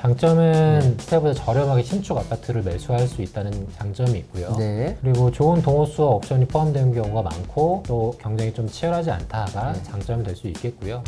장점은 시세보다 저렴하게 신축 아파트를 매수할 수 있다는 장점이 있고요. 네. 그리고 좋은 동호수와 옵션이 포함되는 경우가 많고 또 경쟁이 좀 치열하지 않다가 장점이 될 수 있겠고요.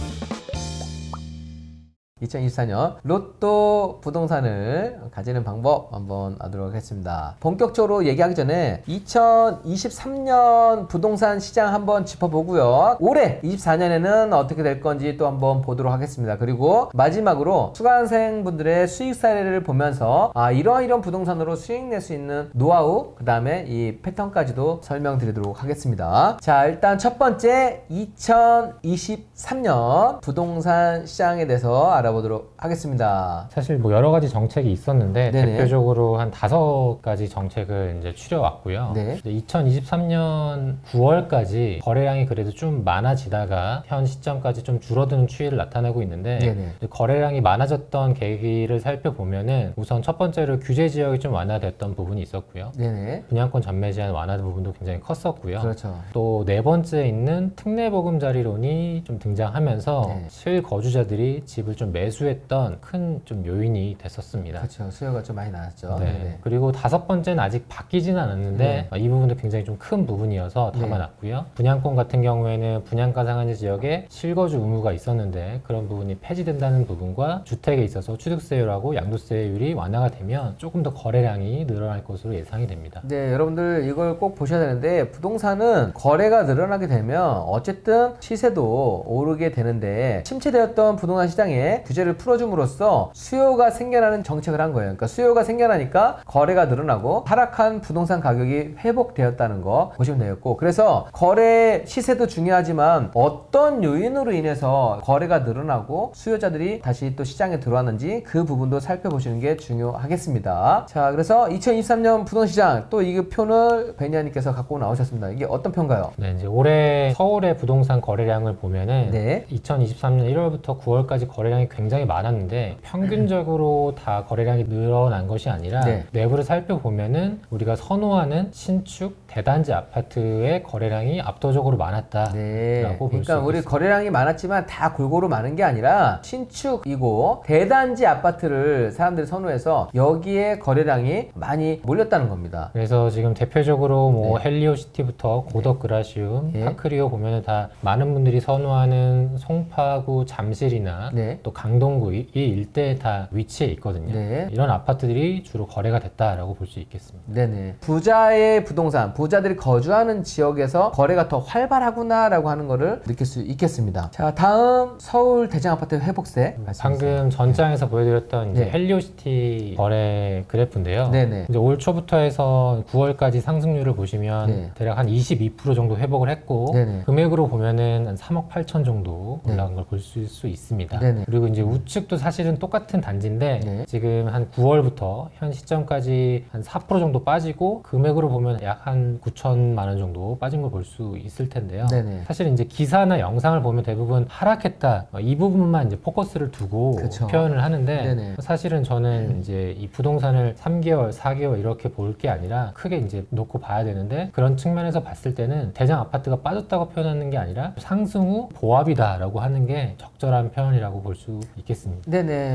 2024년 로또 부동산을 가지는 방법 한번 하도록 하겠습니다. 본격적으로 얘기하기 전에 2023년 부동산 시장 한번 짚어보고요. 올해 24년에는 어떻게 될 건지 또 한번 보도록 하겠습니다. 그리고 마지막으로 수강생분들의 수익 사례를 보면서 이런 부동산으로 수익 낼 수 있는 노하우, 그 다음에 이 패턴까지도 설명드리도록 하겠습니다. 자, 일단 첫 번째 2023년 부동산 시장에 대해서 알아보도록 하겠습니다. 사실 뭐 여러 가지 정책이 있었는데 네네. 대표적으로 한 5가지 정책을 이제 추려왔고요. 네. 2023년 9월까지 거래량이 그래도 좀 많아지다가 현 시점까지 좀 줄어드는 추이를 나타내고 있는데 네네. 거래량이 많아졌던 계기를 살펴보면은 우선 첫 번째로 규제 지역이 좀 완화됐던 부분이 있었고요. 네네. 분양권 전매 제한 완화 부분도 굉장히 컸었고요. 그렇죠. 또 네 번째에 있는 특례보금자리론이 좀 등장하면서 네. 실거주자들이 집을 좀 매수했던 큰 좀 요인이 됐었습니다. 그렇죠. 수요가 좀 많이 나왔죠. 네. 네네. 그리고 5번째는 아직 바뀌지는 않았는데 이 부분도 굉장히 좀 큰 부분이어서 담아놨고요. 분양권 같은 경우에는 분양가 상한제 지역에 실거주 의무가 있었는데 그런 부분이 폐지된다는 부분과 주택에 있어서 취득세율하고 양도세율이 완화가 되면 조금 더 거래량이 늘어날 것으로 예상이 됩니다. 네, 여러분들 이걸 꼭 보셔야 되는데 부동산은 거래가 늘어나게 되면 어쨌든 시세도 오르게 되는데 침체되었던 부동산 시장에 규제를 풀어줌으로써 수요가 생겨나는 정책을 한 거예요. 그러니까 수요가 생겨나니까 거래가 늘어나고 하락한 부동산 가격이 회복되었다는 거 보시면 되겠고, 그래서 거래 시세도 중요하지만 어떤 요인으로 인해서 거래가 늘어나고 수요자들이 다시 또 시장에 들어왔는지 그 부분도 살펴보시는 게 중요하겠습니다. 자, 그래서 2023년 부동산 시장 또 이 표를 베니아님께서 갖고 나오셨습니다. 이게 어떤 표인가요? 네, 이제 올해 서울의 부동산 거래량을 보면은 네. 2023년 1월부터 9월까지 거래량이 굉장히 많았는데 평균적으로 다 거래량이 늘어난 것이 아니라 내부를 살펴보면은 우리가 선호하는 신축 대단지 아파트의 거래량이 압도적으로 많았다라고 볼 수 있습니다. 그러니까 우리 거래량이 많았지만 다 골고루 많은 게 아니라 신축이고 대단지 아파트를 사람들이 선호해서 여기에 거래량이 많이 몰렸다는 겁니다. 그래서 지금 대표적으로 뭐 헬리오시티부터 고덕그라시움, 파크리오 보면은 다 많은 분들이 선호하는 송파구 잠실이나 또 강동구 이 일대에 다 위치해 있거든요. 이런 아파트들이 주로 거래가 됐다라고 볼 수 있겠습니다. 네네. 부자의 부동산, 부자들이 거주하는 지역에서 거래가 더 활발하구나라고 하는 거를 느낄 수 있겠습니다. 자, 다음 서울 대장 아파트 회복세. 방금 전장에서 보여드렸던 이제 헬리오시티 거래 그래프인데요. 이제 올 초부터 해서 9월까지 상승률을 보시면 대략 한 22% 정도 회복을 했고 금액으로 보면은 한 3억 8천 정도 올라간 걸 볼 수 있습니다. 그리고 이제 우측도 사실은 똑같은 단지인데 지금 한 9월부터 현 시점까지 한 4% 정도 빠지고 금액으로 보면 약 한 9천만 원 정도 빠진 걸 볼 수 있을 텐데요. 사실 이제 기사나 영상을 보면 대부분 하락했다 이 부분만 이제 포커스를 두고 표현을 하는데 사실은 저는 이제 이 부동산을 3개월, 4개월 이렇게 볼 게 아니라 크게 이제 놓고 봐야 되는데 그런 측면에서 봤을 때는 대장 아파트가 빠졌다고 표현하는 게 아니라 상승 후 보합이다라고 하는 게 적절한 표현이라고 볼 수 있겠습니다.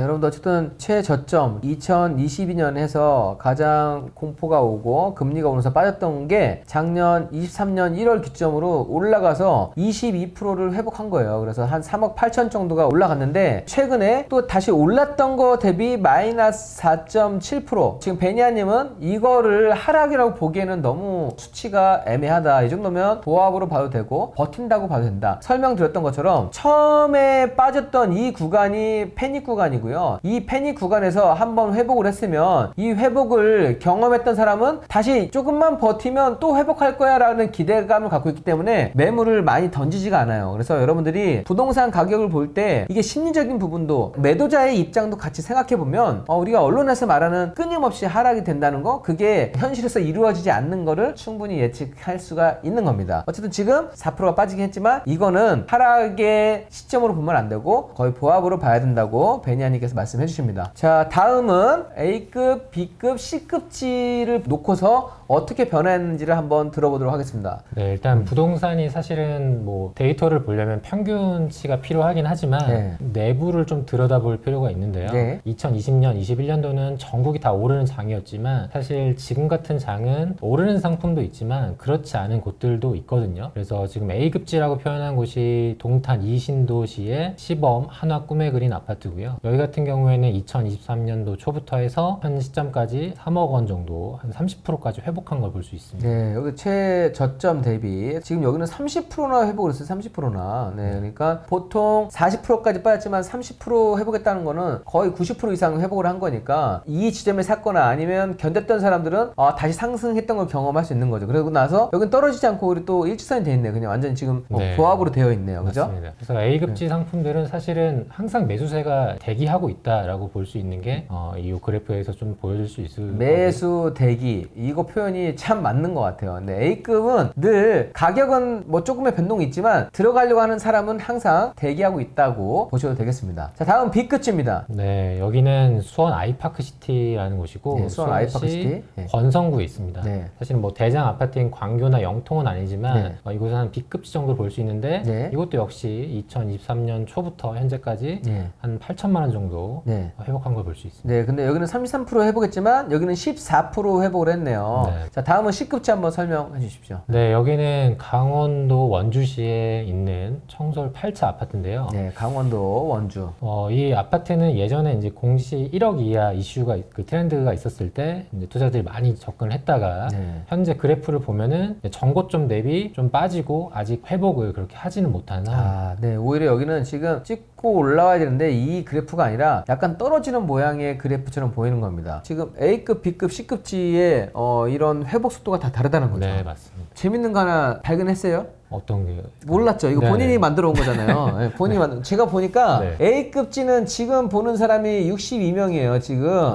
여러분들 어쨌든 최저점 2022년 해서 가장 공포가 오고 금리가 오면서 빠졌던 게 작년 23년 1월 기점으로 올라가서 22%를 회복한 거예요. 그래서 한 3억 8천 정도가 올라갔는데 최근에 또 다시 올랐던 거 대비 마이너스 4.7%. 지금 베니아님은 이거를 하락이라고 보기에는 너무 수치가 애매하다. 이 정도면 보합으로 봐도 되고 버틴다고 봐도 된다. 설명드렸던 것처럼 처음에 빠졌던 이 구간이 패닉 구간이고요. 이 패닉 구간에서 한번 회복을 했으면 이 회복을 경험했던 사람은 다시 조금만 버티면 또 회복할 거야 라는 기대감을 갖고 있기 때문에 매물을 많이 던지지가 않아요. 그래서 여러분들이 부동산 가격을 볼 때 이게 심리적인 부분도 매도자의 입장도 같이 생각해보면 우리가 언론에서 말하는 끊임없이 하락이 된다는 거 그게 현실에서 이루어지지 않는 거를 충분히 예측할 수가 있는 겁니다. 어쨌든 지금 4%가 빠지긴 했지만 이거는 하락의 시점으로 보면 안 되고 거의 보합으로 봐야 된다고 베니아님께서 말씀해 주십니다. 자, 다음은 A급, B급, C급지를 놓고서 어떻게 변했는지를 한번 들어보도록 하겠습니다. 네, 일단 부동산이 사실은 뭐 데이터를 보려면 평균치가 필요하긴 하지만 내부를 좀 들여다볼 필요가 있는데요. 2020년, 21년도는 전국이 다 오르는 장이었지만 사실 지금 같은 장은 오르는 상품도 있지만 그렇지 않은 곳들도 있거든요. 그래서 지금 A급지라고 표현한 곳이 동탄 이신도시의 시범 한화 꿈에 그린 아파트고요. 여기 같은 경우에는 2023년도 초부터 해서 현 시점까지 3억 원 정도 한 30%까지 회복한 걸 볼 수 있습니다. 네, 여기 최저점 대비 지금 여기는 30%나 회복을 했어요. 30%나. 네, 그러니까 보통 40%까지 빠졌지만 30% 회복했다는 거는 거의 90% 이상 회복을 한 거니까 이 지점에 샀거나 아니면 견뎠던 사람들은 다시 상승했던 걸 경험할 수 있는 거죠. 그러고 나서 여기는 떨어지지 않고 우리 또 일직선이 돼 있네요. 그냥 완전히 지금 조합으로 되어 있네요. 그죠? 맞습니다. 그래서 A급지 상품들은 사실은 항상 매수세가 대기하고 있다라고 볼 수 있는 게 이 그래프에서 좀 보여줄 수 있을 매수 대기 이거 표현이 참 맞는 것 같아요. 근데 A급은 늘 가격은 뭐 조금의 변동이 있지만 들어가려고 하는 사람은 항상 대기하고 있다고 보셔도 되겠습니다. 자, 다음 B급지입니다. 네, 여기는 수원 아이파크시티라는 곳이고 수원 아이파크시티 권성구에 있습니다. 사실은 뭐 대장 아파트인 광교나 영통은 아니지만 이곳은 한 B급지 정도 볼 수 있는데 이것도 역시 2023년 초부터 현재까지 한 8천만 원 정도 회복한 걸 볼 수 있습니다. 네, 근데 여기는 33% 회복했지만 여기는 14% 회복을 했네요. 자, 다음은 C급지 한번 설명해 주십시오. 네, 여기는 강원도 원주시에 있는 청솔 8차 아파트인데요. 네, 강원도 원주. 이 아파트는 예전에 이제 공시 1억 이하 이슈가 그 트렌드가 있었을 때 이제 투자들이 많이 접근을 했다가 현재 그래프를 보면은 전고점 대비 좀 빠지고 아직 회복을 그렇게 하지는 못하는 상황. 네, 오히려 여기는 지금 찍고 올라와야 되는데 이 그래프가 아니라 약간 떨어지는 모양의 그래프처럼 보이는 겁니다. 지금 A급, B급, C급지의 이런 회복 속도가 다 다르다는 거죠. 네, 맞습니다. 재밌는 거 하나 발견했어요? 어떤 게? 몰랐죠. 이거 본인이 만들어 온 거잖아요. 네, 본인이 제가 보니까 A급지는 지금 보는 사람이 62명이에요, 지금.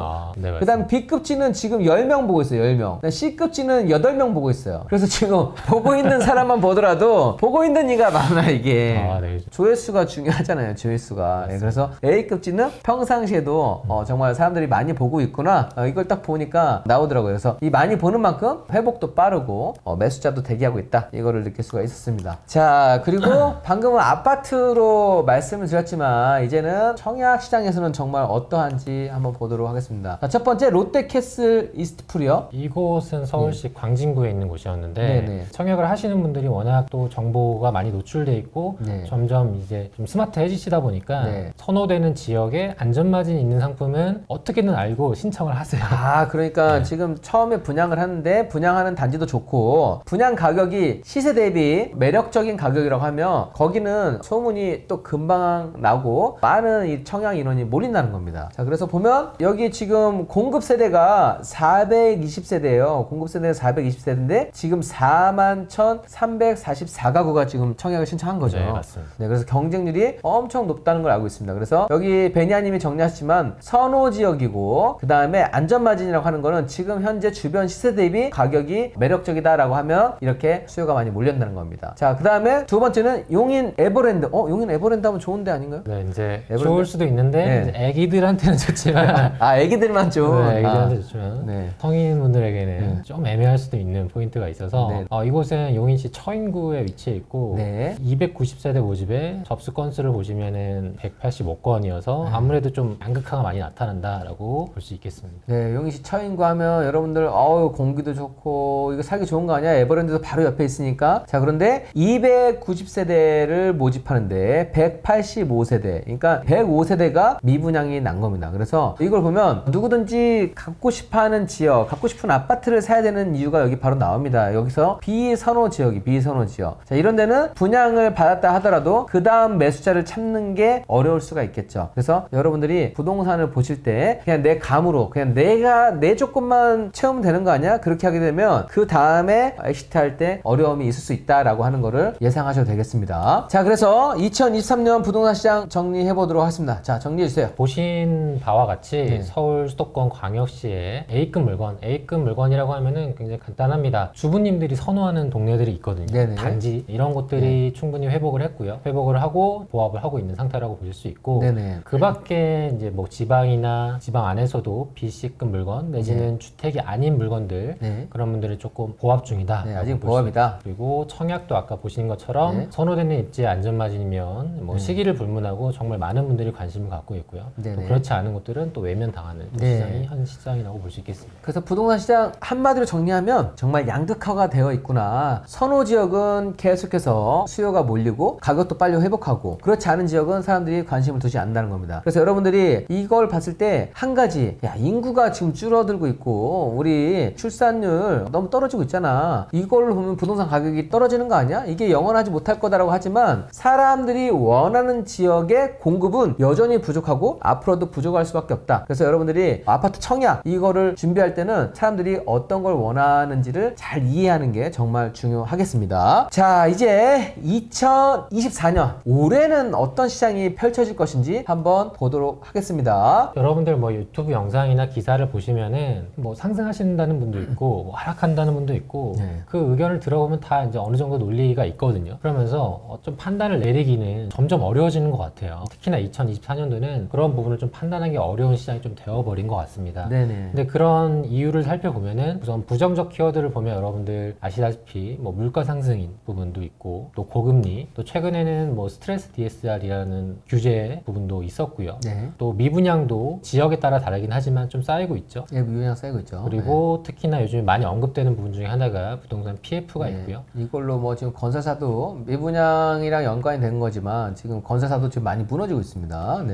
그 다음 B급지는 지금 10명 보고 있어요, 10명. C급지는 8명 보고 있어요. 그래서 지금 보고 있는 사람만 보더라도 보고 있는 이가 많아, 이게. 조회수가 중요하잖아요, 조회수가. 그래서 A급지는 평상시에도 정말 사람들이 많이 보고 있구나. 이걸 딱 보니까 나오더라고요. 그래서 이 많이 보는 만큼 회복도 빠르고 매수자도 대기하고 있다. 이거를 느낄 수가 있었습니다. 자, 그리고 방금은 아파트로 말씀을 드렸지만 이제는 청약 시장에서는 정말 어떠한지 한번 보도록 하겠습니다. 자, 첫 번째 롯데캐슬 이스트풀이요. 이곳은 서울시 광진구에 있는 곳이었는데 청약을 하시는 분들이 워낙 또 정보가 많이 노출돼 있고 점점 이제 좀 스마트해지시다 보니까 선호되는 지역에 안전마진이 있는 상품은 어떻게든 알고 신청을 하세요. 그러니까 지금 처음에 분양을 하는데 분양하는 단지도 좋고 분양 가격이 시세 대비 매력적인 가격이라고 하면 거기는 소문이 또 금방 나고 많은 이 청약 인원이 몰린다는 겁니다. 자, 그래서 보면 여기 지금 공급 세대가 420세대예요. 공급 세대가 420세대인데 지금 41,344가구가 지금 청약을 신청한 거죠. 네, 맞습니다. 네, 그래서 경쟁률이 엄청 높다는 걸 알고 있습니다. 그래서 여기 베니아님이 정리하셨지만 선호 지역이고 그 다음에 안전마진이라고 하는 거는 지금 현재 주변 시세 대비 가격이 매력적이다라고 하면 이렇게 수요가 많이 몰린다는 겁니다. 자, 그 다음에 두 번째는 용인 에버랜드. 용인 에버랜드 하면 좋은데 아닌가요? 네, 이제 좋을 수도 있는데 애기들한테는 좋지만 애기들만 좀 애기들한테 좋지만 성인분들에게는 좀 애매할 수도 있는 포인트가 있어서 이곳은 용인시 처인구에 위치해 있고 290세대 모집에 접수 건수를 보시면은 185건이어서 아무래도 좀 양극화가 많이 나타난다라고 볼 수 있겠습니다. 네, 용인시 처인구 하면 여러분들 공기도 좋고 이거 살기 좋은 거 아니야? 에버랜드도 바로 옆에 있으니까. 자, 그런데 290세대를 모집하는데 185세대, 그러니까 105세대가 미분양이 난 겁니다. 그래서 이걸 보면 누구든지 갖고 싶어하는 지역, 갖고 싶은 아파트를 사야 되는 이유가 여기 바로 나옵니다. 여기서 비선호 지역이 비선호 지역. 자, 이런 데는 분양을 받았다 하더라도 그 다음 매수자를 찾는 게 어려울 수가 있겠죠. 그래서 여러분들이 부동산을 보실 때 그냥 내 감으로 그냥 내 조건만 채우면 되는 거 아니야? 그렇게 하게 되면 그 다음에 엑시트 할 때 어려움이 있을 수 있다라고 거다라고 하는 거를 예상하셔도 되겠습니다. 자, 그래서 2023년 부동산 시장 정리해 보도록 하겠습니다. 자, 정리해 주세요. 보신 바와 같이 서울 수도권 광역시의 A급 물건, A급 물건이라고 하면은 굉장히 간단합니다. 주부님들이 선호하는 동네들이 있거든요. 네네. 단지 이런 곳들이 충분히 회복을 했고요. 회복을 하고 보합을 하고 있는 상태라고 보실 수 있고, 그 밖에 이제 뭐 지방이나 지방 안에서도 BC급 물건 내지는 주택이 아닌 물건들, 그런 분들이 조금 보합 중이다. 아직 보합이다. 그리고 청약도 아까 보신 것처럼 선호되는 입지 안전마진이면 뭐 시기를 불문하고 정말 많은 분들이 관심을 갖고 있고요. 또 그렇지 않은 곳들은 또 외면당하는 시장이 현 시장이라고 볼 수 있겠습니다. 그래서 부동산 시장 한마디로 정리하면 정말 양극화가 되어 있구나. 선호 지역은 계속해서 수요가 몰리고 가격도 빨리 회복하고, 그렇지 않은 지역은 사람들이 관심을 두지 않는다는 겁니다. 그래서 여러분들이 이걸 봤을 때 한 가지, 야, 인구가 지금 줄어들고 있고 우리 출산율 너무 떨어지고 있잖아. 이걸로 보면 부동산 가격이 떨어지는 거 아니야? 이게 영원하지 못할 거다라고 하지만 사람들이 원하는 지역의 공급은 여전히 부족하고 앞으로도 부족할 수밖에 없다. 그래서 여러분들이 아파트 청약 이거를 준비할 때는 사람들이 어떤 걸 원하는지를 잘 이해하는 게 정말 중요하겠습니다. 자, 이제 2024년 올해는 어떤 시장이 펼쳐질 것인지 한번 보도록 하겠습니다. 여러분들 뭐 유튜브 영상이나 기사를 보시면은 뭐 상승하신다는 분도 있고 뭐 하락한다는 분도 있고, 그 의견을 들어보면 다 이제 어느 정도 논리가 있거든요. 그러면서 좀 판단을 내리기는 점점 어려워지는 것 같아요. 특히나 2024년도는 그런 부분을 좀 판단하기 어려운 시장이 좀 되어버린 것 같습니다. 근데 그런 이유를 살펴보면은 우선 부정적 키워드를 보면 여러분들 아시다시피 뭐 물가 상승인 부분도 있고, 또 고금리, 또 최근에는 뭐 스트레스 DSR이라는 규제 부분도 있었고요. 또 미분양도 지역에 따라 다르긴 하지만 좀 쌓이고 있죠. 미분양 쌓이고 있죠. 그리고 특히나 요즘에 많이 언급되는 부분 중에 하나가 부동산 PF가 있고요. 이걸로 뭐 지금 건설사도 미분양이랑 연관이 된 거지만 지금 건설사도 지금 많이 무너지고 있습니다.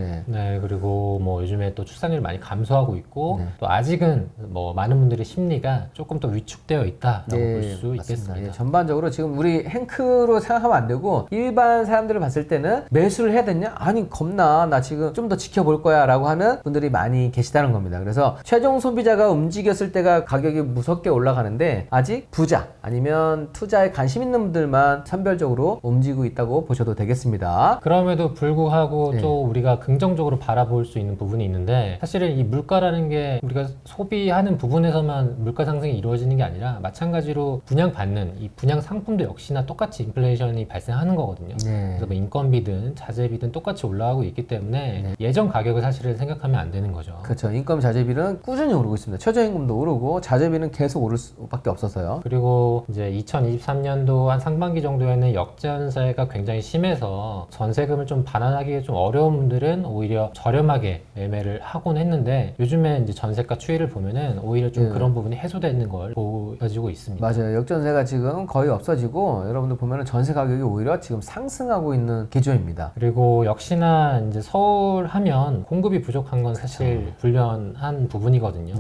그리고 뭐 요즘에 또 출산율이 많이 감소하고 있고, 또 아직은 뭐 많은 분들의 심리가 조금 더 위축되어 있다라고 볼 수 있겠습니다. 전반적으로 지금 우리 행크로 생각하면 안 되고 일반 사람들을 봤을 때는 매수를 해야 되냐? 아니 겁나, 나 지금 좀 더 지켜볼 거야 라고 하는 분들이 많이 계시다는 겁니다. 그래서 최종 소비자가 움직였을 때가 가격이 무섭게 올라가는데 아직 부자 아니면 투자에 관심 있는 분들만 선별적으로 움직이고 있다고 보셔도 되겠습니다. 그럼에도 불구하고 또 우리가 긍정적으로 바라볼 수 있는 부분이 있는데, 사실은 이 물가라는 게 우리가 소비하는 부분에서만 물가 상승이 이루어지는 게 아니라 마찬가지로 분양받는 이 분양 상품도 역시나 똑같이 인플레이션이 발생하는 거거든요. 그래서 뭐 인건비든 자재비든 똑같이 올라가고 있기 때문에 예전 가격을 사실은 생각하면 안 되는 거죠. 그렇죠. 인건비 자재비는 꾸준히 오르고 있습니다. 최저임금도 오르고 자재비는 계속 오를 수밖에 없어서요. 그리고 이제 2023년도 한 상반기 정도에는 역전세가 굉장히 심해서 전세금을 좀 반환하기 좀 어려운 분들은 오히려 저렴하게 매매를 하곤 했는데, 요즘에 이제 전세가 추이를 보면은 오히려 좀 그런 부분이 해소되는 걸 보여지고 있습니다. 맞아요. 역전세가 지금 거의 없어지고 여러분들 보면은 전세 가격이 오히려 지금 상승하고 있는 기조입니다. 그리고 역시나 이제 서울 하면 공급이 부족한 건 사실 불변한 부분이거든요.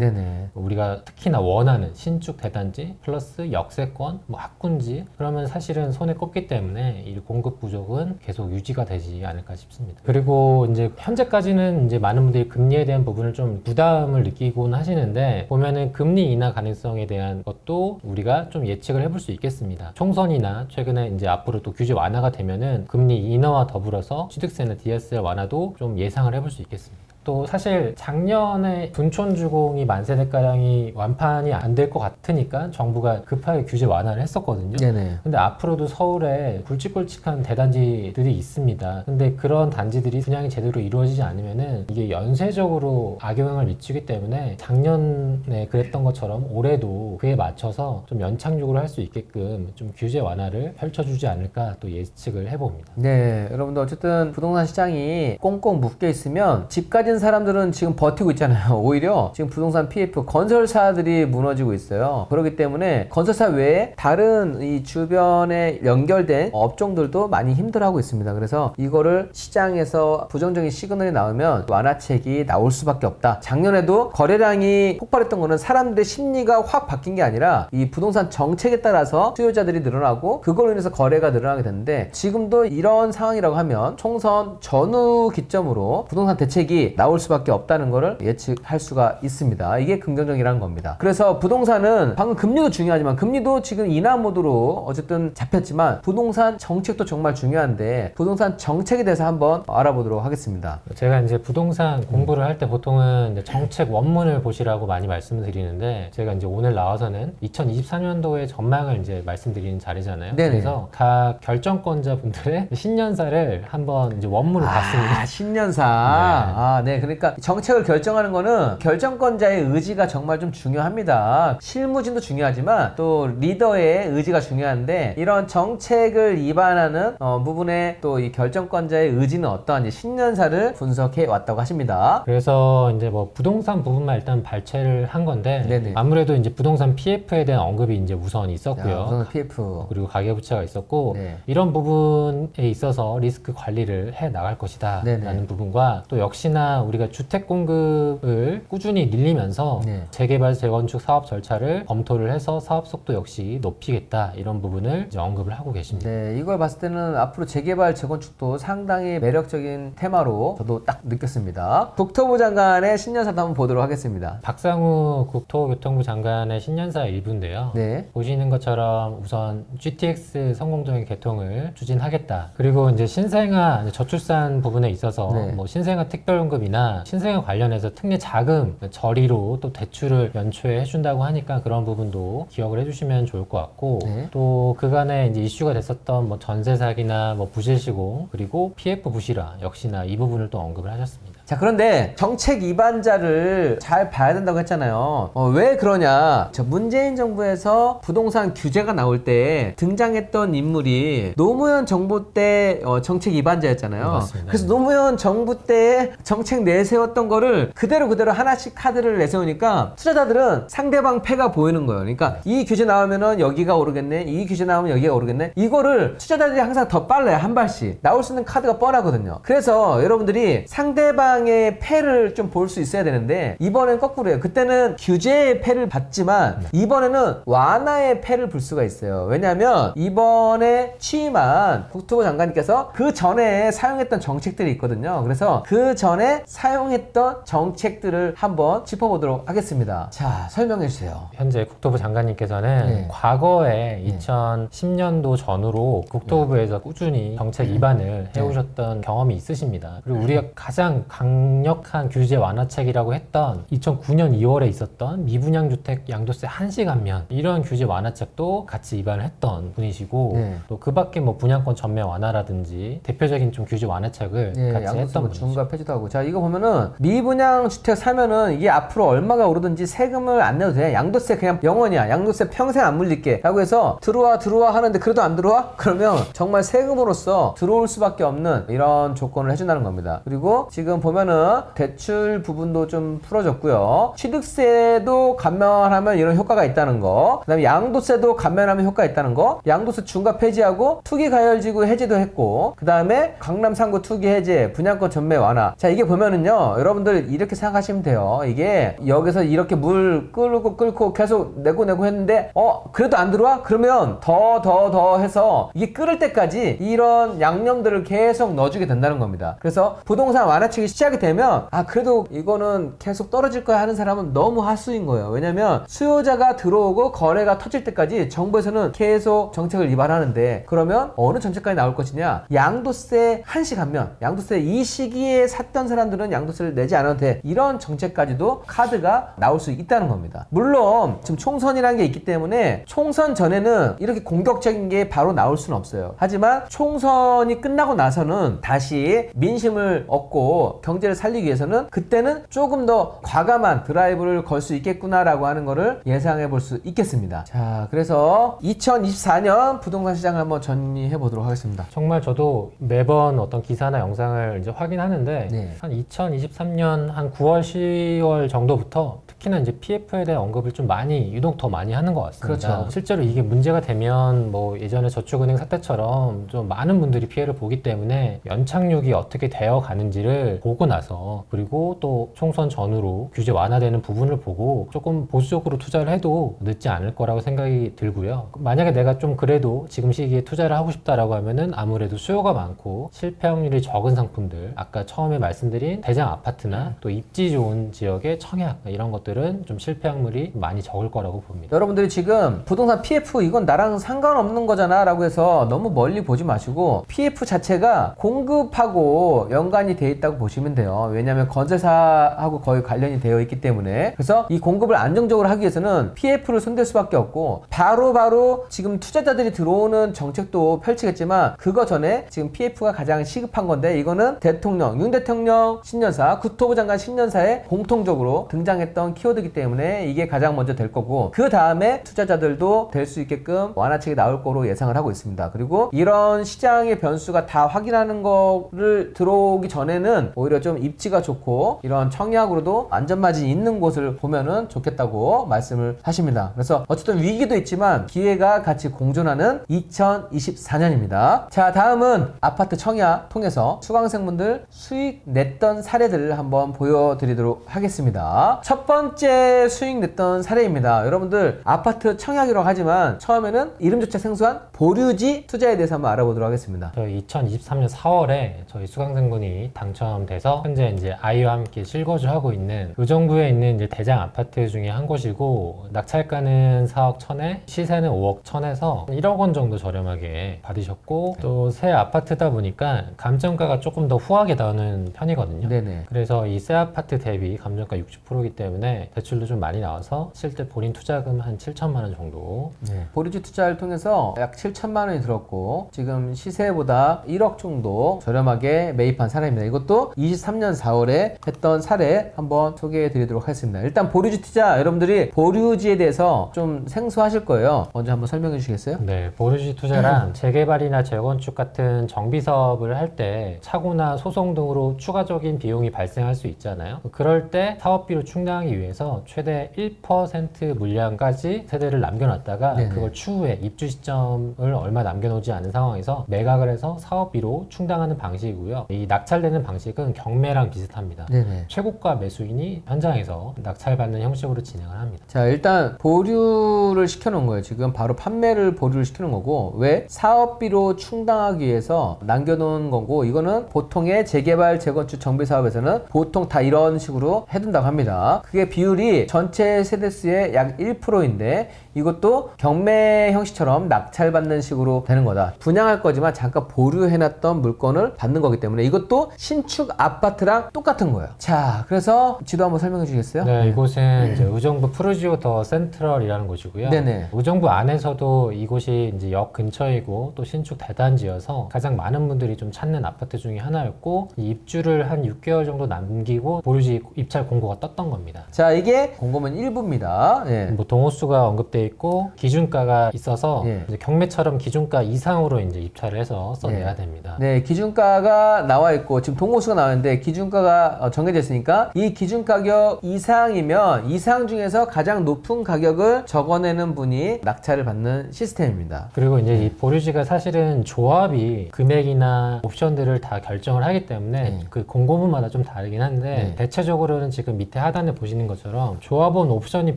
우리가 특히나 원하는 신축 대단지 플러스 역세권, 뭐 학군지, 그러면 사실은 손에 꼽기 때문에 이 공급 부족은 계속 유지가 되지 않을까 싶습니다. 그리고 이제 현재까지는 이제 많은 분들이 금리에 대한 부분을 좀 부담을 느끼곤 하시는데, 보면은 금리 인하 가능성에 대한 것도 우리가 좀 예측을 해볼 수 있겠습니다. 총선이나 최근에 이제 앞으로 또 규제 완화가 되면은 금리 인하와 더불어서 취득세나 DSR 완화도 좀 예상을 해볼 수 있겠습니다. 또 사실 작년에 둔촌주공이 만세대가량이 완판이 안 될 것 같으니까 정부가 급하게 규제 완화를 했었거든요. 근데 앞으로도 서울에 굵직굵직한 대단지들이 있습니다. 근데 그런 단지들이 분양이 제대로 이루어지지 않으면은 이게 연쇄적으로 악영향을 미치기 때문에 작년에 그랬던 것처럼 올해도 그에 맞춰서 좀 연착륙을 할 수 있게끔 좀 규제 완화를 펼쳐주지 않을까 또 예측을 해봅니다. 여러분들 어쨌든 부동산 시장이 꽁꽁 묶여 있으면 집까지 사람들은 지금 버티고 있잖아요. 오히려 지금 부동산 PF 건설사들이 무너지고 있어요. 그렇기 때문에 건설사 외에 다른 이 주변에 연결된 업종들도 많이 힘들어하고 있습니다. 그래서 이거를 시장에서 부정적인 시그널이 나오면 완화책이 나올 수밖에 없다. 작년에도 거래량이 폭발했던 거는 사람들의 심리가 확 바뀐 게 아니라 이 부동산 정책에 따라서 수요자들이 늘어나고 그걸로 인해서 거래가 늘어나게 됐는데, 지금도 이런 상황이라고 하면 총선 전후 기점으로 부동산 대책이 나올 수밖에 없다는 것을 예측할 수가 있습니다. 이게 긍정적이라는 겁니다. 그래서 부동산은 방금 금리도 중요하지만 금리도 지금 인하 모드로 어쨌든 잡혔지만 부동산 정책도 정말 중요한데 부동산 정책에 대해서 한번 알아보도록 하겠습니다. 제가 이제 부동산 공부를 할 때 보통은 이제 정책 원문을 보시라고 많이 말씀을 드리는데 제가 이제 오늘 나와서는 2024년도의 전망을 이제 말씀드리는 자리잖아요. 네네. 그래서 각 결정권자 분들의 신년사를 한번 이제 원문을 봤습니다. 신년사. 네. 네. 그러니까 정책을 결정하는 거는 결정권자의 의지가 정말 좀 중요합니다. 실무진도 중요하지만 또 리더의 의지가 중요한데 이런 정책을 위반하는 부분에 또 이 결정권자의 의지는 어떠한지 신년사를 분석해 왔다고 하십니다. 그래서 이제 뭐 부동산 부분만 일단 발췌를 한 건데 네네. 아무래도 이제 부동산 PF에 대한 언급이 이제 우선 있었고요. 우선 PF 그리고 가계부채가 있었고 네. 이런 부분에 있어서 리스크 관리를 해 나갈 것이다 네네. 라는 부분과 또 역시나 우리가 주택 공급을 꾸준히 늘리면서 네. 재개발 재건축 사업 절차를 검토를 해서 사업 속도 역시 높이겠다 이런 부분을 이제 언급을 하고 계십니다. 네, 이걸 봤을 때는 앞으로 재개발 재건축도 상당히 매력적인 테마로 저도 딱 느꼈습니다. 국토부 장관의 신년사도 한번 보도록 하겠습니다. 박상우 국토교통부 장관의 신년사 일부인데요. 네. 보시는 것처럼 우선 GTX 성공적인 개통을 추진하겠다. 그리고 이제 신생아 저출산 부분에 있어서 네. 뭐 신생아 특별연금이나 신생아 관련해서 특례 자금 저리로 또 대출을 연초에 해준다고 하니까 그런 부분도 기억을 해주시면 좋을 것 같고 네. 또 그간에 이제 이슈가 됐었던 뭐 전세 사기나 뭐 부실 시공 그리고 PF 부실화 역시나 이 부분을 또 언급을 하셨습니다. 자, 그런데 정책 위반자를 잘 봐야 된다고 했잖아요. 왜 그러냐? 문재인 정부에서 부동산 규제가 나올 때 등장했던 인물이 노무현 정부 때 정책 위반자였잖아요. 맞습니다. 그래서 노무현 정부 때 정책 내세웠던 거를 그대로 하나씩 카드를 내세우니까 투자자들은 상대방 패가 보이는 거예요. 그러니까 이 규제 나오면은 여기가 오르겠네. 이 규제 나오면 여기가 오르겠네. 이거를 투자자들이 항상 더 빨라요. 한 발씩. 나올 수 있는 카드가 뻔하거든요. 그래서 여러분들이 상대방의 패를 좀 볼 수 있어야 되는데 이번엔 거꾸로예요. 그때는 규제의 패를 봤지만 이번에는 완화의 패를 볼 수가 있어요. 왜냐하면 이번에 취임한 국토부 장관님께서 그 전에 사용했던 정책들이 있거든요. 그래서 그 전에 사용했던 정책들을 한번 짚어보도록 하겠습니다. 자, 설명해 주세요. 현재 국토부 장관님께서는 네. 과거에 2010년도 전후로 국토부에서 꾸준히 정책 위반을 해오셨던 경험이 있으십니다. 그리고 우리가 가장 강력한 규제 완화책이라고 했던 2009년 2월에 있었던 미분양주택 양도세 한시 감면 이런 규제 완화책도 같이 위반을 했던 분이시고 또 그 밖에 뭐 분양권 전매 완화라든지 대표적인 좀 규제 완화책을 같이 했던 분이시죠. 중과 폐지도 하고. 자, 이거 보면은 미분양주택 사면은 이게 앞으로 얼마가 오르든지 세금을 안 내도 돼. 양도세 그냥 영원이야. 양도세 평생 안 물릴게 라고 해서 들어와 하는데 그래도 안 들어와? 그러면 정말 세금으로서 들어올 수밖에 없는 이런 조건을 해준다는 겁니다. 그리고 지금 보면은 대출 부분도 좀 풀어줬고요. 취득세도 감면하면 이런 효과가 있다는 거. 그 다음에 양도세도 감면하면 효과가 있다는 거. 양도세 중과 폐지하고 투기가열지구 해제도 했고 그 다음에 강남 3구 투기 해제, 분양권 전매 완화. 자, 이게 보면은요 여러분들 이렇게 생각하시면 돼요. 이게 여기서 이렇게 물 끓고 계속 내고 했는데 그래도 안 들어와? 그러면 더 해서 이게 끓을 때까지 이런 양념들을 계속 넣어주게 된다는 겁니다. 그래서 부동산 완화책이 시작이 되면 그래도 이거는 계속 떨어질 거야 하는 사람은 너무 하수인 거예요. 왜냐면 수요자가 들어오고 거래가 터질 때까지 정부에서는 계속 정책을 위반하는데 그러면 어느 정책까지 나올 것이냐? 양도세 한시 감면, 양도세 이 시기에 샀던 사람들은 양도세를 내지 않아도 돼. 이런 정책까지도 카드가 나올 수 있다는 겁니다. 물론 지금 총선이라는 게 있기 때문에 총선 전에는 이렇게 공격적인 게 바로 나올 수는 없어요. 하지만 총선이 끝나고 나서는 다시 민심을 얻고 경제를 살리기 위해서는 그때는 조금 더 과감한 드라이브를 걸 수 있겠구나라고 하는 거를 예상해 볼 수 있겠습니다. 자, 그래서 2024년 부동산 시장을 한번 정리해 보도록 하겠습니다. 정말 저도 매번 어떤 기사나 영상을 이제 확인하는데 한 2023년 한 9월, 10월 정도부터 특히나 이제 PF에 대한 언급을 좀 유독 더 많이 하는 것 같습니다. 그렇죠. 실제로 이게 문제가 되면 뭐 예전에 저축은행 사태처럼 좀 많은 분들이 피해를 보기 때문에 연착륙이 어떻게 되어 가는지를 보고 오고 나서, 그리고 또 총선 전후로 규제 완화되는 부분을 보고 조금 보수적으로 투자를 해도 늦지 않을 거라고 생각이 들고요. 만약에 내가 좀 그래도 지금 시기에 투자를 하고 싶다라고 하면은 아무래도 수요가 많고 실패 확률이 적은 상품들, 아까 처음에 말씀드린 대장 아파트나 또 입지 좋은 지역의 청약, 이런 것들은 좀 실패 확률이 많이 적을 거라고 봅니다. 여러분들이 지금 부동산 PF 이건 나랑 상관없는 거잖아 라고 해서 너무 멀리 보지 마시고, PF 자체가 공급하고 연관이 돼 있다고 보시면 돼요. 왜냐하면 건설사하고 거의 관련이 되어 있기 때문에. 그래서 이 공급을 안정적으로 하기 위해서는 PF를 손댈 수밖에 없고, 바로 지금 투자자들이 들어오는 정책도 펼치겠지만 그거 전에 지금 PF가 가장 시급한 건데, 이거는 대통령, 윤 대통령 신년사, 국토부 장관 신년사에 공통적으로 등장했던 키워드이기 때문에 이게 가장 먼저 될 거고, 그 다음에 투자자들도 될 수 있게끔 완화책이 나올 거로 예상을 하고 있습니다. 그리고 이런 시장의 변수가 다 확인하는 거를 들어오기 전에는 오히려 좀 입지가 좋고 이런 청약으로도 안전마진이 있는 곳을 보면은 좋겠다고 말씀을 하십니다. 그래서 어쨌든 위기도 있지만 기회가 같이 공존하는 2024년입니다. 자, 다음은 아파트 청약 통해서 수강생분들 수익 냈던 사례들을 한번 보여드리도록 하겠습니다. 첫 번째 수익 냈던 사례입니다. 여러분들 아파트 청약이라고 하지만 처음에는 이름조차 생소한 보류지 투자에 대해서 한번 알아보도록 하겠습니다. 저희 2023년 4월에 저희 수강생분이 당첨돼서 현재 이제 아이와 함께 실거주하고 있는 의정부에 있는 이제 대장 아파트 중에 한 곳이고, 낙찰가는 4억 1천에 시세는 5억 1천에서 1억 원 정도 저렴하게 받으셨고, 또 새 아파트다 보니까 감정가가 조금 더 후하게 나오는 편이거든요. 네네. 그래서 이 새 아파트 대비 감정가 60%이기 때문에 대출도 좀 많이 나와서 실제 본인 투자금 한 7천만 원 정도. 네. 보류지 투자를 통해서 약 7천만 원이 들었고, 지금 시세보다 1억 정도 저렴하게 매입한 사례입니다. 이것도 23년 4월에 했던 사례 한번 소개해 드리도록 하겠습니다. 일단 보류지 투자, 여러분들이 보류지에 대해서 좀 생소하실 거예요. 먼저 한번 설명해 주시겠어요? 네, 보류지 투자란 재개발이나 재건축 같은 정비 사업을 할 때 사고나 소송 등으로 추가적인 비용이 발생할 수 있잖아요. 그럴 때 사업비로 충당하기 위해서 최대 1% 물량까지 세대를 남겨놨다가 네네. 그걸 추후에 입주 시점을 얼마 남겨놓지 않은 상황에서 매각을 해서 사업비로 충당하는 방식이고요. 이 낙찰되는 방식은 경매랑 비슷합니다. 네네. 최고가 매수인이 현장에서 낙찰받는 형식으로 진행을 합니다. 자, 일단 보류를 시켜놓은 거예요. 지금 바로 판매를 보류를 시켜놓은 거고, 왜? 사업비로 충당하기 위해서 남겨놓은 거고, 이거는 보통의 재개발, 재건축, 정비 사업에서는 보통 다 이런 식으로 해둔다고 합니다. 그게 비율이 전체 세대수의 약 1%인데 이것도 경매 형식처럼 낙찰받는 식으로 되는 거다. 분양할 거지만 잠깐 보류해놨던 물건을 받는 거기 때문에 이것도 신축 아파트랑 똑같은 거예요. 자, 그래서 지도 한번 설명해 주시겠어요? 네, 이곳은 이제 의정부 푸르지오 더 센트럴이라는 곳이고요. 네네. 의정부 안에서도 이곳이 이제 역 근처이고 또 신축 대단지여서 가장 많은 분들이 좀 찾는 아파트 중에 하나였고, 입주를 한 6개월 정도 남기고 보류지 입찰 공고가 떴던 겁니다. 자, 이게 공고문 1부입니다. 예. 뭐 동호수가 언급되어 있고 기준가가 있어서 예. 이제 경매처럼 기준가 이상으로 이제 입찰을 해서 써내야 됩니다. 네, 기준가가 나와 있고 지금 동호수가 나왔는데 기준가가 정해져 있으니까 이 기준 가격 이상이면 이상 중에서 가장 높은 가격을 적어내는 분이 낙찰을 받는 시스템입니다. 그리고 이제 이 보류지가 사실은 조합이 금액이나 옵션들을 다 결정을 하기 때문에 그 공고문마다 좀 다르긴 한데 대체적으로는 지금 밑에 하단에 보시는 것처럼 조합원 옵션이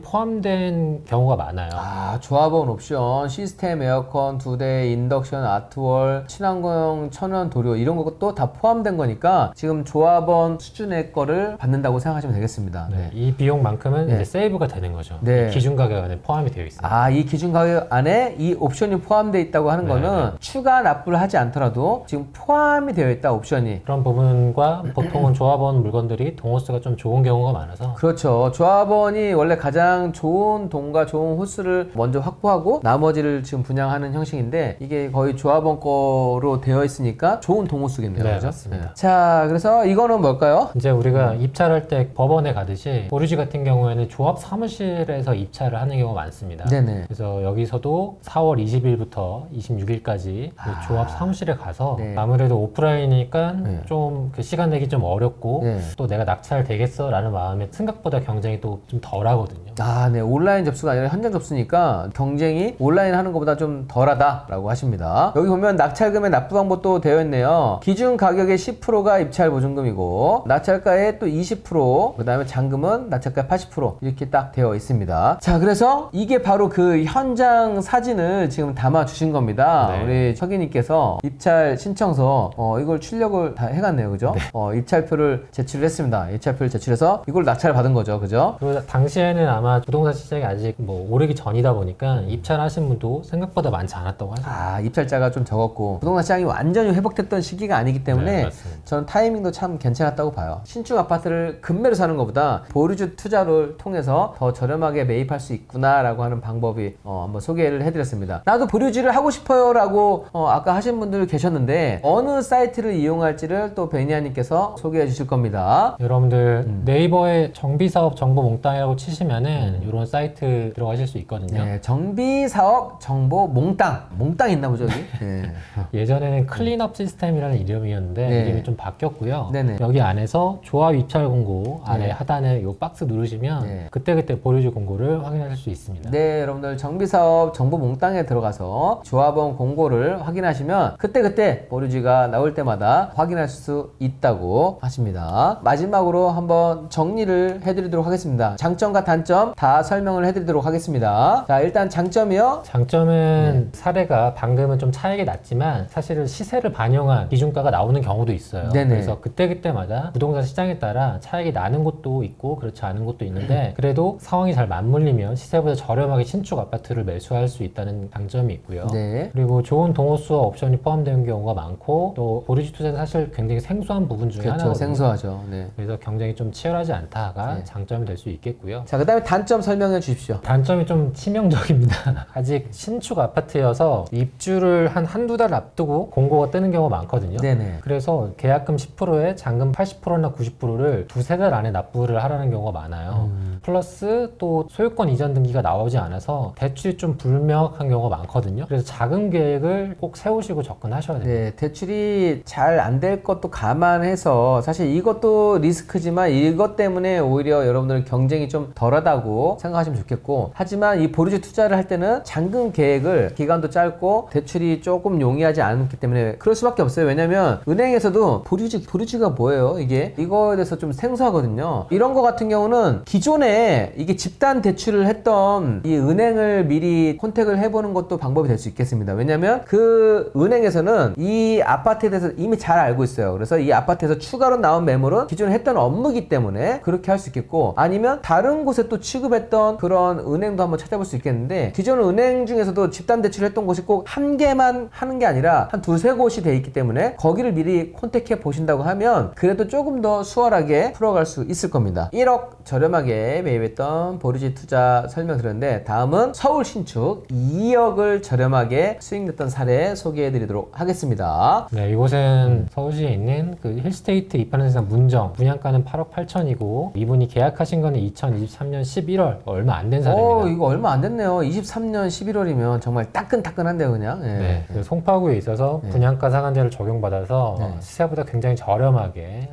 포함된 경우가 많아요. 아, 조합원 옵션, 시스템 에어컨 2대, 인덕션, 아트월, 친환경 천연 도료 이런 것도 다 포함된 거니까 지금 조합원 수준의 거를 받는다고 생각하시면 되겠습니다. 네, 이 비용만큼은 이제 세이브가 되는 거죠. 네. 기준 가격 안에 포함이 되어 있습니다. 아, 이 기준 가격 안에 이 옵션이 포함되어 있다고 하는 거는 추가 납부를 하지 않더라도 지금 포함이 되어 있다, 옵션이. 그런 부분과 보통은 조합원 물건들이 동호수가 좀 좋은 경우가 많아서. 그렇죠. 조합원이 원래 가장 좋은 동과 좋은 호수를 먼저 확보하고 나머지를 지금 분양하는 형식인데 이게 거의 조합원 거로 되어 있으니까 좋은 동호수겠네요. 네, 그렇죠? 맞습니다. 네. 자, 그래서 이거는 뭘까요? 이제 우리가 입찰할 때 법원에 가듯이 보류지 같은 경우에는 조합 사무실에서 입찰을 하는 경우가 많습니다. 네네. 그래서 여기서도 4월 20일부터 26일까지 조합 사무실에 가서 아무래도 오프라인이니까 좀 그 시간 내기 좀 어렵고 또 내가 낙찰 되겠어 라는 마음에 생각보다 경쟁이 또 좀 덜 하거든요. 아, 네. 온라인 접수가 아니라 현장 접수니까 경쟁이 온라인 하는 것보다 좀 덜하다라고 하십니다. 여기 보면 낙찰금의 납부 방법도 되어 있네요. 기준 가격의 10%가 입찰 보증금 현금이고 낙찰가에 또 20%, 그 다음에 잔금은 낙찰가 80% 이렇게 딱 되어 있습니다. 자, 그래서 이게 바로 그 현장 사진을 지금 담아 주신 겁니다. 네. 우리 척이님께서 입찰 신청서 이걸 출력을 다 해갔네요, 그죠? 네. 입찰표를 제출을 했습니다. 입찰표를 제출해서 이걸 낙찰을 받은 거죠, 그죠? 그리고 당시에는 아마 부동산 시장이 아직 뭐 오르기 전이다 보니까 입찰하신 분도 생각보다 많지 않았다고 하죠. 아, 입찰자가 좀 적었고 부동산 시장이 완전히 회복됐던 시기가 아니기 때문에 네, 저는 타이밍도 참 괜찮았다고 봐요. 신축 아파트를 급매로 사는 것보다 보류주 투자를 통해서 더 저렴하게 매입할 수 있구나라고 하는 방법이 한번 소개를 해드렸습니다. 나도 보류주를 하고 싶어요 라고 아까 하신 분들 계셨는데 어느 사이트를 이용할지를 또 베니아님께서 소개해 주실 겁니다. 여러분들 네이버에 정비사업 정보 몽땅이라고 치시면은 이런 사이트 들어가실 수 있거든요. 네, 정비사업 정보 몽땅 있나 보죠, 여기? 네. 예전에는 클린업 시스템이라는 이름이었는데 네. 이름이 좀 바뀌었고요. 네네. 여기 안에서 조합 입찰 공고 아래 하단에 이 박스 누르시면 그때그때 보류주 공고를 확인하실 수 있습니다. 네, 여러분들 정비사업 정보 몽땅에 들어가서 조합원 공고를 확인하시면 그때그때 보류주가 나올 때마다 확인할 수 있다고 하십니다. 마지막으로 한번 정리를 해드리도록 하겠습니다. 장점과 단점 다 설명을 해드리도록 하겠습니다. 자, 일단 장점이요. 장점은 사례가 방금은 좀 차익이 났지만 사실은 시세를 반영한 기준가가 나오는 경우도 있어요. 네네. 그래서 그때그때마다 부동산 시장에 따라 차익이 나는 곳도 있고 그렇지 않은 곳도 있는데 그래도 상황이 잘 맞물리면 시세보다 저렴하게 신축 아파트를 매수할 수 있다는 장점이 있고요. 네. 그리고 좋은 동호수와 옵션이 포함되는 경우가 많고 또 보류주 투자는 사실 굉장히 생소한 부분 중에 그렇죠. 하나거든요. 생소하죠. 네. 그래서 경쟁이 좀 치열하지 않다가 장점이 될 수 있겠고요. 자, 그 다음에 단점 설명해 주십시오. 단점이 좀 치명적입니다. 아직 신축 아파트여서 입주를 한두 달 앞두고 공고가 뜨는 경우가 많거든요. 네네. 그래서 계약금 10%에 잔금 80%나 90%를 두세 달 안에 납부를 하라는 경우가 많아요. 플러스 또 소유권 이전 등기가 나오지 않아서 대출이 좀 불명확한 경우가 많거든요. 그래서 자금 계획을 꼭 세우시고 접근하셔야 됩니다. 네, 대출이 잘 안 될 것도 감안해서 사실 이것도 리스크지만 이것 때문에 오히려 여러분들 경쟁이 좀 덜하다고 생각하시면 좋겠고, 하지만 이 보류주 투자를 할 때는 잔금 계획을 기간도 짧고 대출이 조금 용이하지 않기 때문에 그럴 수밖에 없어요. 왜냐면 은행에서도 보류주가 뭐예요? 이거에 대해서 좀 생소하거든요. 이런 거 같은 경우는 기존에 이게 집단 대출을 했던 이 은행을 미리 컨택을 해보는 것도 방법이 될 수 있겠습니다. 왜냐면 그 은행에서는 이 아파트에 대해서 이미 잘 알고 있어요. 그래서 이 아파트에서 추가로 나온 매물은 기존에 했던 업무이기 때문에 그렇게 할 수 있겠고, 아니면 다른 곳에 또 취급했던 그런 은행도 한번 찾아볼 수 있겠는데, 기존 은행 중에서도 집단 대출을 했던 곳이 꼭 한 개만 하는 게 아니라 한 두세 곳이 돼 있기 때문에 거기를 미리 컨택해 보신다고 하면 그래도 조금 더 수월하게 풀어갈 수 있을 겁니다. 1억 저렴하게 매입했던 보류주 투자 설명드렸는데, 다음은 서울 신축 2억을 저렴하게 수익냈던 사례 소개해 드리도록 하겠습니다. 네, 이곳은 서울시에 있는 그 힐스테이트 이파는세상 문정, 분양가는 8억 8천이고 이분이 계약하신 거는 2023년 11월, 얼마 안 된 사례입니다. 이거 얼마 안 됐네요. 23년 11월이면 정말 따끈따끈한데요, 그냥. 네, 그 송파구에 있어서 분양가 상한제를 적용받아서 시세보다 굉장히 저렴하게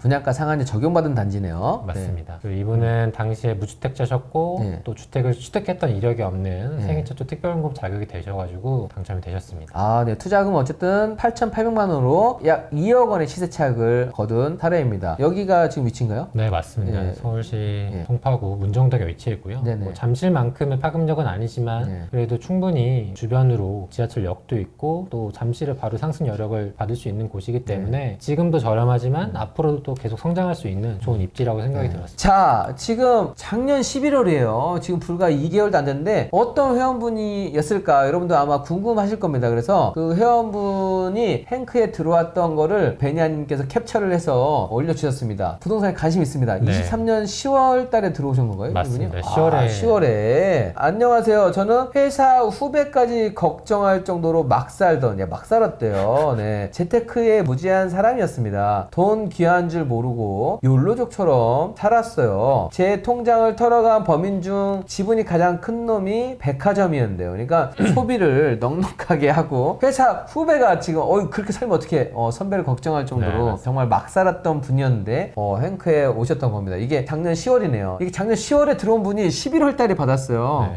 분양가 상한제 적용받은 단지네요. 맞습니다. 그리고 이분은 당시에 무주택자셨고 또 주택을 취득했던 이력이 없는 생애 최초 특별연금 자격이 되셔가지고 당첨이 되셨습니다. 네. 투자금 어쨌든 8,800만 원으로 약 2억 원의 시세 차익을 거둔 사례입니다. 여기가 지금 위치인가요? 네, 맞습니다. 서울시 송파구 문정동에 위치해 있고요. 뭐 잠실만큼의 파급력은 아니지만 그래도 충분히 주변으로 지하철역도 있고 또 잠실에 바로 상승 여력을 받을 수 있는 곳이기 때문에 지금도 저렴하지만 앞으로도 또 계속 성장할 수 있는 좋은 입지라고 생각이 들었습니다. 자, 지금 작년 11월이에요. 지금 불과 2개월도 안 됐는데 어떤 회원분이었을까 여러분도 아마 궁금하실 겁니다. 그래서 그 회원분이 행크에 들어왔던 거를 베니아님께서 캡처를 해서 올려주셨습니다. 부동산에 관심 있습니다. 23년 10월 달에 들어오신 건가요? 맞습니다. 이분이? 10월에. 안녕하세요. 저는 회사 후배까지 걱정할 정도로 막 살았대요. 네. 재테크에 무지한 사람이었습니다. 돈 귀한 줄 모르고 욜로족처럼 살았어요. 제 통장을 털어간 범인 중 지분이 가장 큰 놈이 백화점이었는데요. 그러니까 소비를 넉넉하게 하고 회사 후배가 지금 그렇게 살면 어떻게 선배를 걱정할 정도로 정말 막 살았던 분이었는데 행크에 오셨던 겁니다. 이게 작년 10월이네요. 이게 작년 10월에 들어온 분이 11월 달에 받았어요.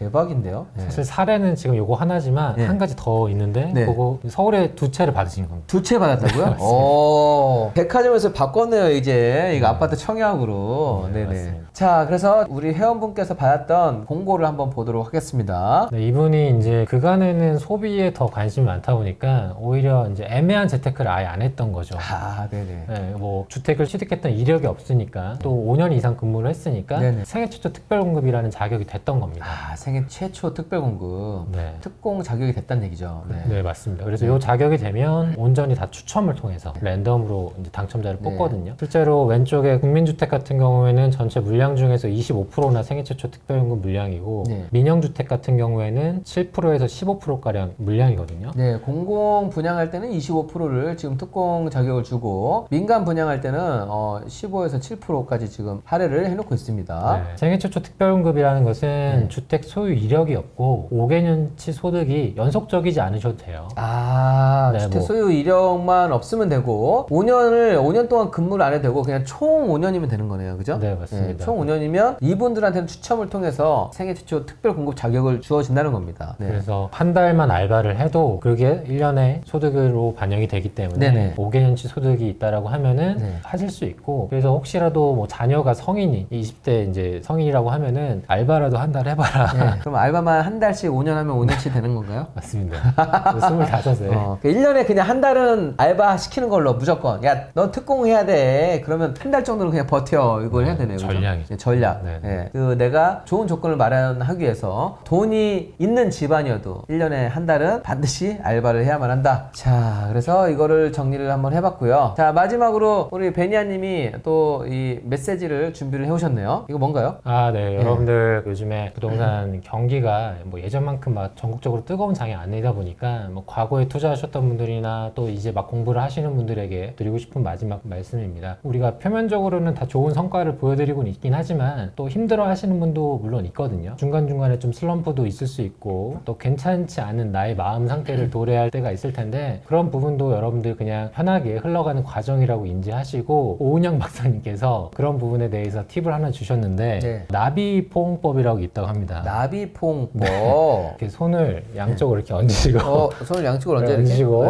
대박인데요. 네. 사실 사례는 지금 요거 하나지만 한 가지 더 있는데 그거 서울에 2채를 받으신 겁니다. 2채 받았다고요? 오, 백화점에서 바꿨네요 이제 이거 아파트 청약으로. 네네. 맞습니다. 자, 그래서 우리 회원분께서 받았던 공고를 한번 보도록 하겠습니다. 네, 이분이 이제 그간에는 소비에 더 관심이 많다 보니까 오히려 이제 애매한 재테크를 아예 안 했던 거죠. 아, 네네. 네, 뭐 주택을 취득했던 이력이 없으니까 또 5년 이상 근무를 했으니까 생애 최초 특별공급이라는 자격이 됐던 겁니다. 아, 생애 최초 특별공급. 네. 특공 자격이 됐다는 얘기죠. 네, 네 맞습니다. 그래서 이 자격이 되면 온전히 다 추첨을 통해서 랜덤으로 이제 당첨자를 뽑거든요. 실제로 왼쪽에 국민주택 같은 경우에는 전체 물량 중에서 25%나 생애 최초 특별공급 물량이고 민영주택 같은 경우에는 7%에서 15%가량 물량이거든요. 네, 공공 분양할 때는 25%를 지금 특공 자격을 주고 민간 분양할 때는 15에서 7%까지 지금 할애를 해놓고 있습니다. 네. 생애 최초 특별공급이라는 것은 주택 소유 이력이 없고 5개년치 소득이 연속적이지 않으셔도 돼요. 아, 주택 소유 이력만 없으면 되고 5년 동안 근무를 안 해도 되고 그냥 총 5년이면 되는 거네요. 그죠? 네, 맞습니다. 네, 총 5년이면 이분들한테는 추첨을 통해서 생애 최초 특별 공급 자격을 주어진다는 겁니다. 네. 그래서 한 달만 알바를 해도 그게 1년의 소득으로 반영이 되기 때문에 5개년치 소득이 있다라고 하면은 하실 수 있고, 그래서 혹시라도 뭐 자녀가 성인이 20대 이제 성인이라고 하면은 알바라도 한 달 해봐라. 그럼 알바만 한 달씩 5년 하면 5년치 되는 건가요? 맞습니다. 25세. 1년에 그냥 한 달은 알바 시키는 걸로 무조건. 야, 너 특공 해야 돼. 그러면 한 달 정도는 그냥 버텨. 이걸 해야 되네요. 전략이죠. 전략. 그 내가 좋은 조건을 마련하기 위해서 돈이 있는 집안이어도 1년에 한 달은 반드시 알바를 해야만 한다. 자, 그래서 이거를 정리를 한번 해봤고요. 자, 마지막으로 우리 베니아님이 또 이 메시지를 준비를 해오셨네요. 이거 뭔가요? 아, 네. 여러분들 요즘에 부동산 경기가 뭐 예전만큼 막 전국적으로 뜨거운 장이 아니다 보니까 뭐 과거에 투자하셨던 분들이나 또 이제 막 공부를 하시는 분들에게 드리고 싶은 마지막 말씀입니다. 우리가 표면적으로는 다 좋은 성과를 보여드리고 있긴 하지만 또 힘들어 하시는 분도 물론 있거든요. 중간중간에 좀 슬럼프도 있을 수 있고 또 괜찮지 않은 나의 마음 상태를 도래할 때가 있을 텐데, 그런 부분도 여러분들 그냥 편하게 흘러가는 과정이라고 인지하시고, 오은영 박사님께서 그런 부분에 대해서 팁을 하나 주셨는데 나비포옹법이라고 있다고 합니다. 나비포옹법. 이렇게 손을 양쪽으로 이렇게 얹으시고 손을 양쪽으로 얹으시고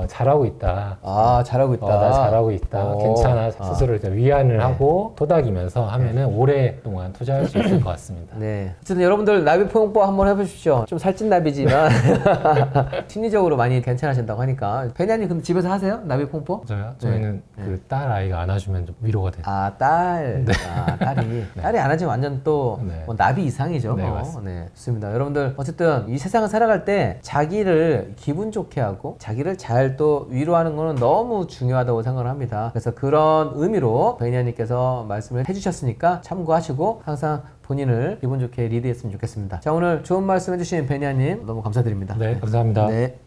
잘하고 있다. 아, 잘하고 있다. 나 잘하고 있다. 괜찮아. 스스로 이렇게 위안을 하고 토닥이면서 하면은 오랫동안 투자할 수 있을 것 같습니다. 네. 어쨌든 여러분들 나비포옹법 한번 해보십시오. 좀 살찐 나비지만 심리적으로 많이 괜찮으신다고 하니까. 베니아님 그럼 집에서 하세요? 나비포옹법? 저요? 저희는 그 딸 아이가 안아주면 좀 위로가 돼요. 아, 딸. 아, 딸이. 딸이 안아주면 완전 또 뭐 나비 이상이죠. 네, 맞습니다. 네, 좋습니다. 여러분들 어쨌든 이 세상을 살아갈 때 자기를 기분 좋게 하고 자기를 잘 또 위로하는 거는 너무 중요하다고 생각을 합니다. 그래서 그런 의미로 베니아님께서 말씀을 해주셨으니까 참고하시고 항상 본인을 기분 좋게 리드했으면 좋겠습니다. 자, 오늘 좋은 말씀 해주신 베니아님 너무 감사드립니다. 네, 감사합니다. 네.